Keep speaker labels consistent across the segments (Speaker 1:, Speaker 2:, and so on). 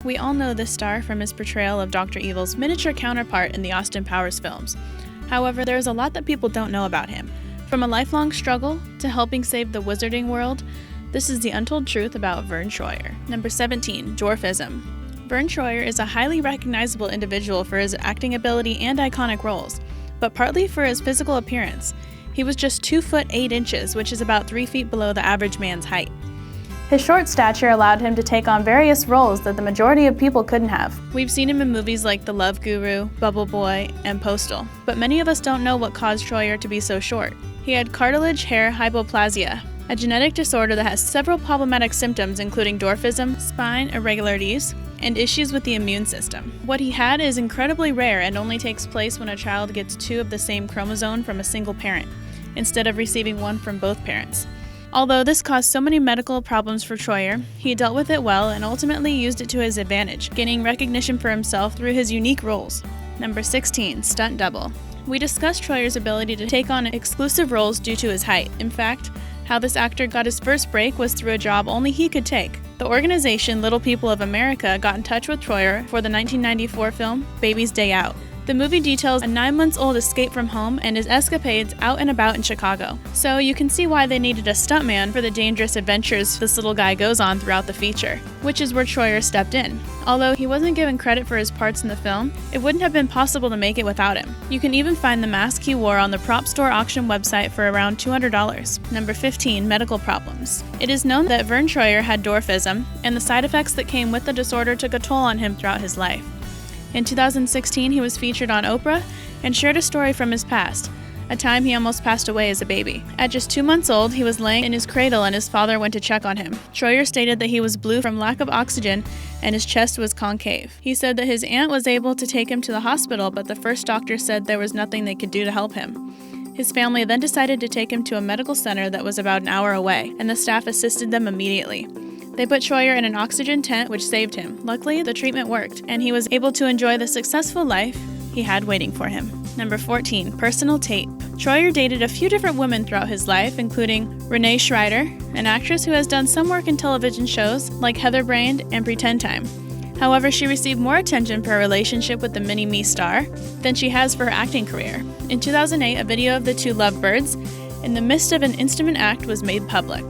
Speaker 1: We all know this star from his portrayal of Dr. Evil's miniature counterpart in the Austin Powers films. However, there is a lot that people don't know about him. From a lifelong struggle to helping save the wizarding world, this is the untold truth about Verne Troyer. Number 17, dwarfism. Verne Troyer is a highly recognizable individual for his acting ability and iconic roles, but partly for his physical appearance. He was just 2 foot 8 inches, which is about 3 feet below the average man's height. His short stature allowed him to take on various roles that the majority of people couldn't have. We've seen him in movies like The Love Guru, Bubble Boy, and Postal, but many of us don't know what caused Troyer to be so short. He had cartilage hair hypoplasia, a genetic disorder that has several problematic symptoms including dwarfism, spine irregularities, and issues with the immune system. What he had is incredibly rare and only takes place when a child gets 2 of the same chromosome from a single parent, instead of receiving 1 from both parents. Although this caused so many medical problems for Troyer, he dealt with it well and ultimately used it to his advantage, gaining recognition for himself through his unique roles. Number 16, stunt double. We discussed Troyer's ability to take on exclusive roles due to his height. In fact, how this actor got his first break was through a job only he could take. The organization Little People of America got in touch with Troyer for the 1994 film Baby's Day Out. The movie details a 9-month-old escape from home and his escapades out and about in Chicago. So you can see why they needed a stuntman for the dangerous adventures this little guy goes on throughout the feature, which is where Troyer stepped in. Although he wasn't given credit for his parts in the film, it wouldn't have been possible to make it without him. You can even find the mask he wore on the prop store auction website for around $200. Number 15, medical problems. It is known that Verne Troyer had dwarfism, and the side effects that came with the disorder took a toll on him throughout his life. In 2016, he was featured on Oprah and shared a story from his past, a time he almost passed away as a baby. At just 2 months old, he was laying in his cradle and his father went to check on him. Troyer stated that he was blue from lack of oxygen and his chest was concave. He said that his aunt was able to take him to the hospital, but the first doctor said there was nothing they could do to help him. His family then decided to take him to a medical center that was about an hour away, and the staff assisted them immediately. They put Troyer in an oxygen tent, which saved him. Luckily, the treatment worked, and he was able to enjoy the successful life he had waiting for him. Number 14, personal tape. Troyer dated a few different women throughout his life, including Renee Schreider, an actress who has done some work in television shows like Heather Brained and Pretend Time. However, she received more attention for her relationship with the Mini-Me star than she has for her acting career. In 2008, a video of the two lovebirds in the midst of an intimate act was made public.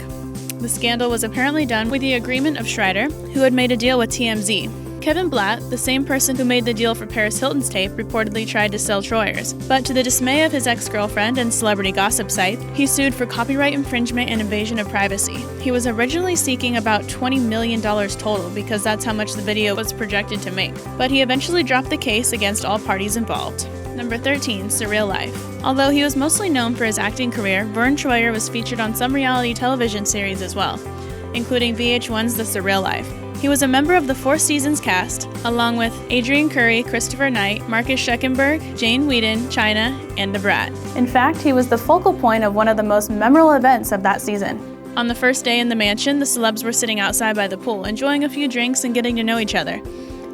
Speaker 1: The scandal was apparently done with the agreement of Schreider, who had made a deal with TMZ. Kevin Blatt, the same person who made the deal for Paris Hilton's tape, reportedly tried to sell Troyer's, but to the dismay of his ex-girlfriend and celebrity gossip site, he sued for copyright infringement and invasion of privacy. He was originally seeking about $20 million total because that's how much the video was projected to make, but he eventually dropped the case against all parties involved. Number 13, Surreal Life. Although he was mostly known for his acting career, Verne Troyer was featured on some reality television series as well, including VH1's The Surreal Life. He was a member of the 4 Seasons cast, along with Adrian Curry, Christopher Knight, Marcus Scheckenberg, Jane Whedon, China, and The Brat. In fact, he was the focal point of one of the most memorable events of that season. On the first day in the mansion, the celebs were sitting outside by the pool, enjoying a few drinks and getting to know each other.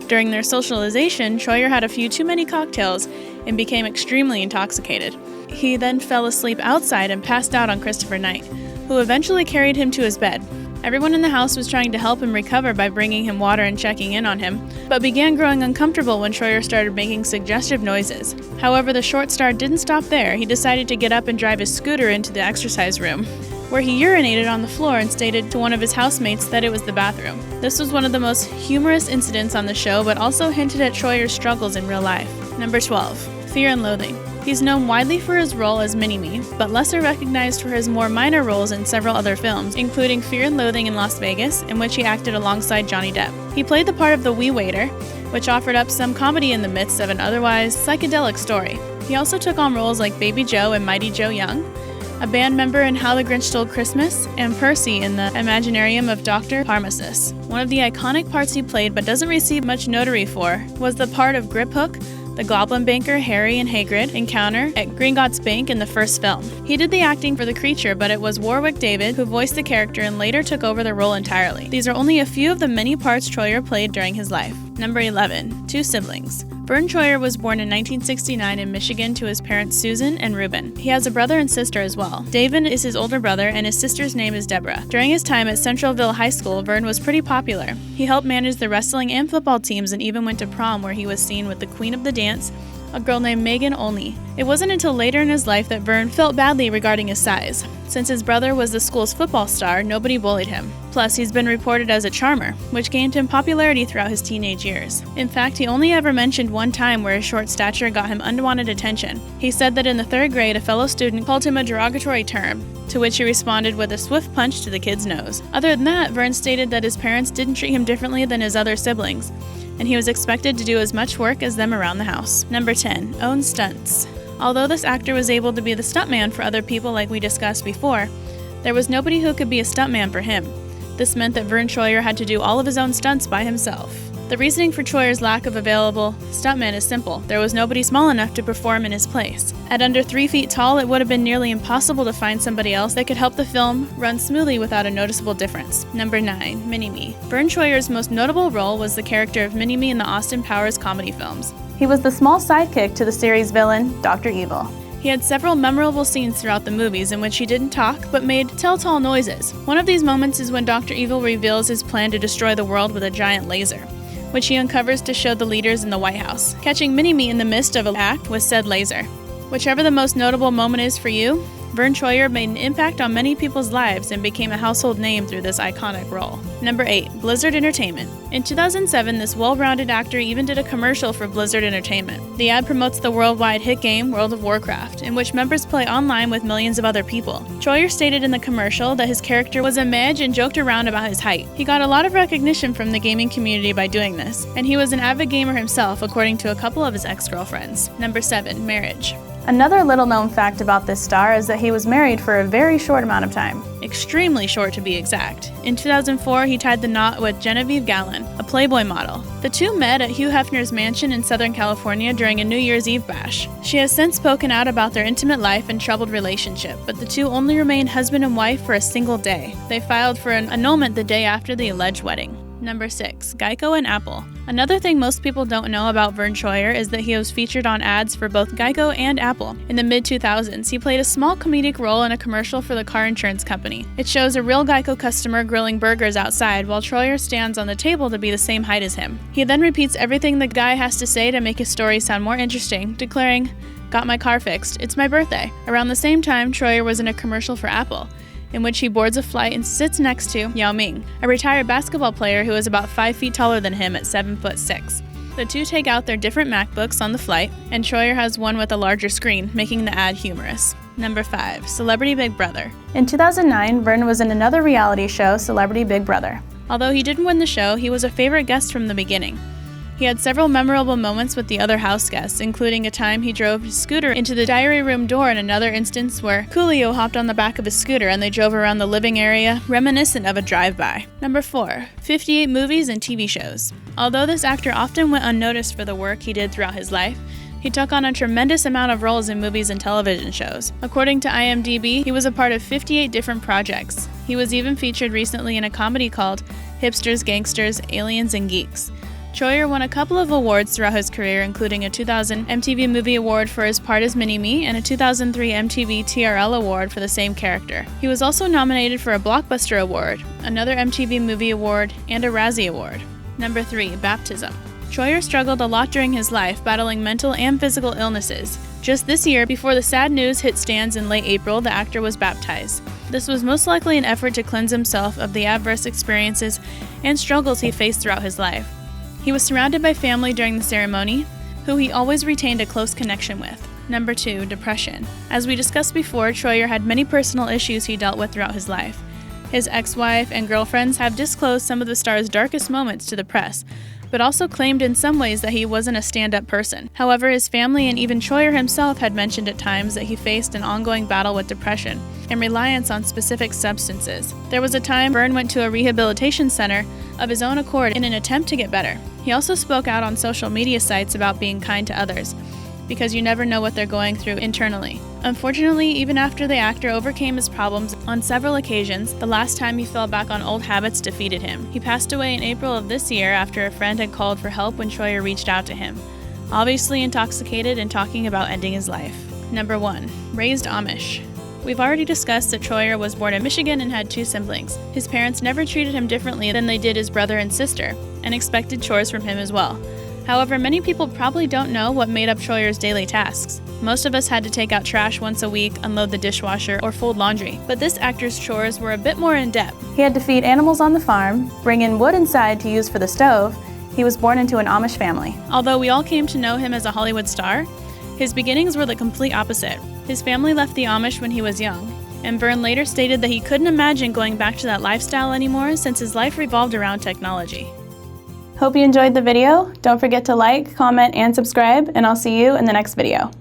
Speaker 1: During their socialization, Troyer had a few too many cocktails and became extremely intoxicated. He then fell asleep outside and passed out on Christopher Knight, who eventually carried him to his bed. Everyone in the house was trying to help him recover by bringing him water and checking in on him, but began growing uncomfortable when Troyer started making suggestive noises. However, the short star didn't stop there. He decided to get up and drive his scooter into the exercise room, where he urinated on the floor and stated to one of his housemates that it was the bathroom. This was one of the most humorous incidents on the show, but also hinted at Troyer's struggles in real life. Number 12, Fear and Loathing. He's known widely for his role as Mini-Me, but lesser recognized for his more minor roles in several other films, including Fear and Loathing in Las Vegas, in which he acted alongside Johnny Depp. He played the part of the wee waiter, which offered up some comedy in the midst of an otherwise psychedelic story. He also took on roles like Baby Joe and Mighty Joe Young, a band member in How the Grinch Stole Christmas, and Percy in the Imaginarium of Dr. Parnassus. One of the iconic parts he played but doesn't receive much notoriety for was the part of Grip Hook, the goblin banker Harry and Hagrid encounter at Gringotts Bank in the first film. He did the acting for the creature, but it was Warwick David who voiced the character and later took over the role entirely. These are only a few of the many parts Troyer played during his life. Number 11, 2 siblings. Verne Troyer was born in 1969 in Michigan to his parents Susan and Reuben. He has a brother and sister as well. David is his older brother, and his sister's name is Deborah. During his time at Centralville High School, Verne was pretty popular. He helped manage the wrestling and football teams and even went to prom, where he was seen with the queen of the dance, a girl named Megan Olney. It wasn't until later in his life that Verne felt badly regarding his size. Since his brother was the school's football star, nobody bullied him. Plus, he's been reported as a charmer, which gained him popularity throughout his teenage years. In fact, he only ever mentioned one time where his short stature got him unwanted attention. He said that in the 3rd grade, a fellow student called him a derogatory term, to which he responded with a swift punch to the kid's nose. Other than that, Verne stated that his parents didn't treat him differently than his other siblings, and he was expected to do as much work as them around the house. Number 10. Own stunts. Although this actor was able to be the stuntman for other people like we discussed before, there was nobody who could be a stuntman for him. This meant that Verne Troyer had to do all of his own stunts by himself. The reasoning for Troyer's lack of available stuntmen is simple. There was nobody small enough to perform in his place. At under 3 feet tall, it would have been nearly impossible to find somebody else that could help the film run smoothly without a noticeable difference. Number 9. Mini-Me. Verne Troyer's most notable role was the character of Mini-Me in the Austin Powers comedy films. He was the small sidekick to the series villain, Dr. Evil. He had several memorable scenes throughout the movies in which he didn't talk, but made telltale noises. One of these moments is when Dr. Evil reveals his plan to destroy the world with a giant laser, which he uncovers to show the leaders in the White House, catching Mini-Me in the midst of an act with said laser. Whichever the most notable moment is for you, Verne Troyer made an impact on many people's lives and became a household name through this iconic role. Number 8. Blizzard Entertainment. In 2007, this well-rounded actor even did a commercial for Blizzard Entertainment. The ad promotes the worldwide hit game World of Warcraft, in which members play online with millions of other people. Troyer stated in the commercial that his character was a mage and joked around about his height. He got a lot of recognition from the gaming community by doing this, and he was an avid gamer himself, according to a couple of his ex-girlfriends. Number 7. Marriage. Another little-known fact about this star is that he was married for a very short amount of time. Extremely short, to be exact. In 2004, he tied the knot with Genevieve Gallen, a Playboy model. The two met at Hugh Hefner's mansion in Southern California during a New Year's Eve bash. She has since spoken out about their intimate life and troubled relationship, but the two only remained husband and wife for a single day. They filed for an annulment the day after the alleged wedding. Number 6. GEICO and Apple. Another thing most people don't know about Verne Troyer is that he was featured on ads for both GEICO and Apple. In the mid-2000s, he played a small comedic role in a commercial for the car insurance company. It shows a real GEICO customer grilling burgers outside while Troyer stands on the table to be the same height as him. He then repeats everything the guy has to say to make his story sound more interesting, declaring, "Got my car fixed. It's my birthday." Around the same time, Troyer was in a commercial for Apple, in which he boards a flight and sits next to Yao Ming, a retired basketball player who is about 5 feet taller than him at 7'6". The two take out their different MacBooks on the flight, and Troyer has one with a larger screen, making the ad humorous. Number 5. Celebrity Big Brother. In 2009, Verne was in another reality show, Celebrity Big Brother. Although he didn't win the show, he was a favorite guest from the beginning. He had several memorable moments with the other house guests, including a time he drove his scooter into the diary room door and another instance where Coolio hopped on the back of his scooter and they drove around the living area, reminiscent of a drive-by. Number 4. 58 movies and TV shows. Although this actor often went unnoticed for the work he did throughout his life, he took on a tremendous amount of roles in movies and television shows. According to IMDb, he was a part of 58 different projects. He was even featured recently in a comedy called Hipsters, Gangsters, Aliens, and Geeks. Troyer won a couple of awards throughout his career, including a 2000 MTV Movie Award for his part as Mini-Me and a 2003 MTV TRL Award for the same character. He was also nominated for a Blockbuster Award, another MTV Movie Award, and a Razzie Award. Number 3. Baptism. Troyer struggled a lot during his life, battling mental and physical illnesses. Just this year, before the sad news hit stands in late April, the actor was baptized. This was most likely an effort to cleanse himself of the adverse experiences and struggles he faced throughout his life. He was surrounded by family during the ceremony, who he always retained a close connection with. Number 2. Depression. As we discussed before, Troyer had many personal issues he dealt with throughout his life. His ex-wife and girlfriends have disclosed some of the star's darkest moments to the press, but also claimed in some ways that he wasn't a stand-up person. However, his family and even Troyer himself had mentioned at times that he faced an ongoing battle with depression and reliance on specific substances. There was a time Verne went to a rehabilitation center of his own accord in an attempt to get better. He also spoke out on social media sites about being kind to others, because you never know what they're going through internally. Unfortunately, even after the actor overcame his problems on several occasions, the last time he fell back on old habits defeated him. He passed away in April of this year after a friend had called for help when Troyer reached out to him. obviously intoxicated and talking about ending his life. Number 1. Raised Amish. We've already discussed that Troyer was born in Michigan and had 2 siblings. His parents never treated him differently than they did his brother and sister, and expected chores from him as well. However, many people probably don't know what made up Troyer's daily tasks. Most of us had to take out trash once a week, unload the dishwasher, or fold laundry. But this actor's chores were a bit more in-depth. He had to feed animals on the farm, bring in wood inside to use for the stove. He was born into an Amish family. Although we all came to know him as a Hollywood star, his beginnings were the complete opposite. His family left the Amish when he was young, and Verne later stated that he couldn't imagine going back to that lifestyle anymore since his life revolved around technology. Hope you enjoyed the video. Don't forget to like, comment, and subscribe, and I'll see you in the next video.